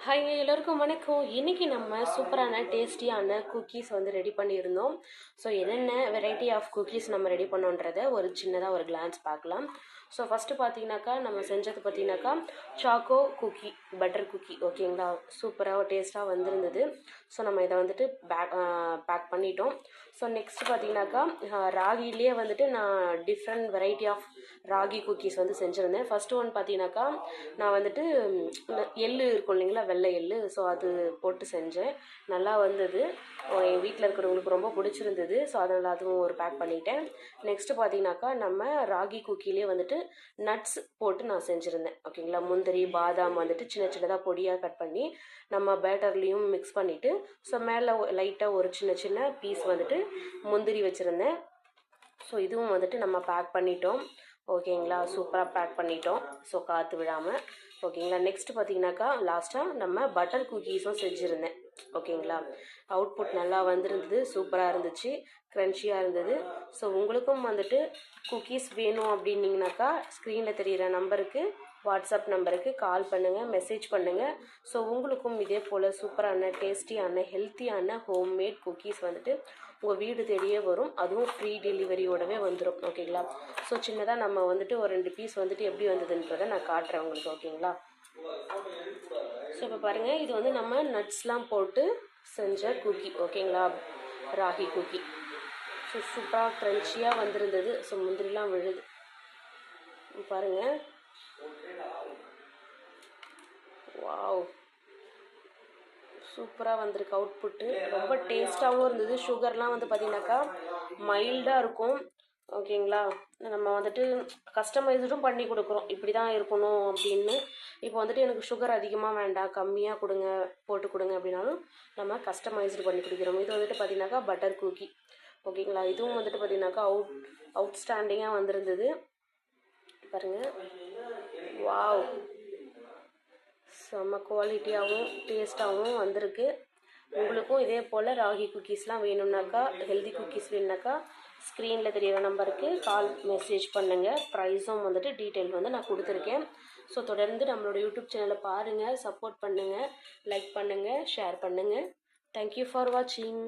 Hi எல்லோருக்கும் வணக்கம். இன்றைக்கி நம்ம சூப்பரான டேஸ்டியான குக்கீஸ் வந்து ரெடி பண்ணியிருந்தோம். ஸோ என்னென்ன வெரைட்டி ஆஃப் குக்கீஸ் நம்ம ரெடி பண்ணோன்றதை ஒரு சின்னதாக ஒரு கிளான்ஸ் பார்க்கலாம். ஸோ ஃபஸ்ட்டு பார்த்தீங்கன்னாக்கா நம்ம செஞ்சது பார்த்தீங்கன்னாக்கா சாக்கோ குக்கி, பட்டர் குக்கி. ஓகேங்களா, சூப்பராக டேஸ்ட்டாக வந்திருந்தது. ஸோ நம்ம இதை வந்துட்டு பேக் பண்ணிட்டோம். ஸோ நெக்ஸ்ட் பார்த்தீங்கன்னாக்கா ராகிலேயே வந்துட்டு நான் different variety of ragi cookies வந்து செஞ்சுருந்தேன். ஃபஸ்ட்டு ஒன் பார்த்தீங்கன்னாக்கா நான் வந்துட்டு எள்ளு இருக்கும் இல்லைங்களா, வெள்ளை எள்ளு, ஸோ அது போட்டு செஞ்சேன். நல்லா வந்தது. என் வீட்டில் இருக்கிறவங்களுக்கு ரொம்ப பிடிச்சிருந்தது. ஸோ அதனால் அதுவும் ஒரு பேக் பண்ணிட்டேன். நெக்ஸ்ட்டு பார்த்தீங்கன்னாக்கா நம்ம ராகி குக்கிலே வந்துட்டு நட்ஸ் போட்டு நான் செஞ்சுருந்தேன். ஓகேங்களா, முந்திரி பாதாம் வந்துட்டு சின்ன சின்னதாக பொடியாக கட் பண்ணி நம்ம பேட்டர்லேயும் மிக்ஸ் பண்ணிவிட்டு ஸோ மேலே லைட்டாக ஒரு சின்ன சின்ன பீஸ் வந்துட்டு முந்திரி வச்சுருந்தேன். ஸோ இதுவும் வந்துட்டு நம்ம பேக் பண்ணிட்டோம். ஓகேங்களா, சூப்பராக பேக் பண்ணிட்டோம். ஸோ காற்று விடாமல். ஓகேங்களா, நெக்ஸ்ட் பார்த்தீங்கன்னாக்கா லாஸ்ட்டாக நம்ம பட்டர் குக்கீஸும் செஞ்சுருந்தேன். ஓகேங்களா, அவுட்புட் நல்லா வந்திருந்தது, சூப்பராக இருந்துச்சு, க்ரன்ச்சியாக இருந்தது. ஸோ உங்களுக்கும் வந்துட்டு குக்கீஸ் வேணும் அப்படின்னீங்கனாக்கா ஸ்க்ரீனில் தெரிகிற நம்பருக்கு, வாட்ஸ்அப் நம்பருக்கு கால் பண்ணுங்கள், மெசேஜ் பண்ணுங்கள். ஸோ உங்களுக்கும் இதே போல் சூப்பரான டேஸ்டியான ஹெல்த்தியான ஹோம்மேட் குக்கீஸ் வந்துட்டு உங்கள் வீடு தேடியே வரும். அதுவும் ஃப்ரீ டெலிவரியோடவே வந்துடும். ஓகேங்களா, ஸோ சின்னதாக நம்ம வந்துட்டு ஒரு 2 பீஸ் வந்துட்டு எப்படி வந்ததுன்றதை நான் காட்டுறேன் உங்களுக்கு. ஓகேங்களா, ஸோ இப்போ பாருங்கள், இது வந்து நம்ம நட்ஸ்லாம் போட்டு செஞ்ச குக்கி. ஓகேங்களா, ராகி குக்கி. ஸோ சூப்பராக க்ரன்ச்சியாக வந்திருந்தது. ஸோ முந்திரிலாம் விழுது பாருங்கள். வாவ், சூப்பராக வந்திருக்கு அவுட்புட்டு. ரொம்ப டேஸ்ட்டாகவும் இருந்தது. சுகர்லாம் வந்து பார்த்திங்கனாக்கா மைல்டாக இருக்கும். ஓகேங்களா, நம்ம வந்துட்டு கஸ்டமைஸ்டும் பண்ணி கொடுக்குறோம், இப்படி தான் இருக்கணும் அப்படின்னு. இப்போ வந்துட்டு எனக்கு சுகர் அதிகமாக வேண்டாம், கம்மியாக கொடுங்க, போட்டு கொடுங்க அப்படின்னாலும் நம்ம கஸ்டமைஸ்டு பண்ணி கொடுக்குறோம். இது வந்துட்டு பார்த்திங்கனாக்கா பட்டர் குக்கி. ஓகேங்களா, இதுவும் வந்துட்டு பார்த்திங்கனாக்கா அவுட்ஸ்டாண்டிங்காக வந்திருந்தது பாருங்கள். வாவ், செம்ம குவாலிட்டியாகவும் டேஸ்ட்டாகவும் வந்திருக்கு. உங்களுக்கும் இதே போல் ராகி குக்கீஸ்லாம் வேணும்னாக்கா, ஹெல்தி குக்கீஸ் வேணும்னாக்கா ஸ்க்ரீனில் தெரிகிற நம்பருக்கு கால் மெசேஜ் பண்ணுங்கள். ப்ரைஸும் வந்துட்டு டீட்டெயில் வந்து நான் கொடுத்துருக்கேன். ஸோ தொடர்ந்து நம்மளோட யூடியூப் சேனலை பாருங்கள், சப்போர்ட் பண்ணுங்கள், லைக் பண்ணுங்கள், ஷேர் பண்ணுங்கள். தேங்க்யூ ஃபார் வாட்சிங்.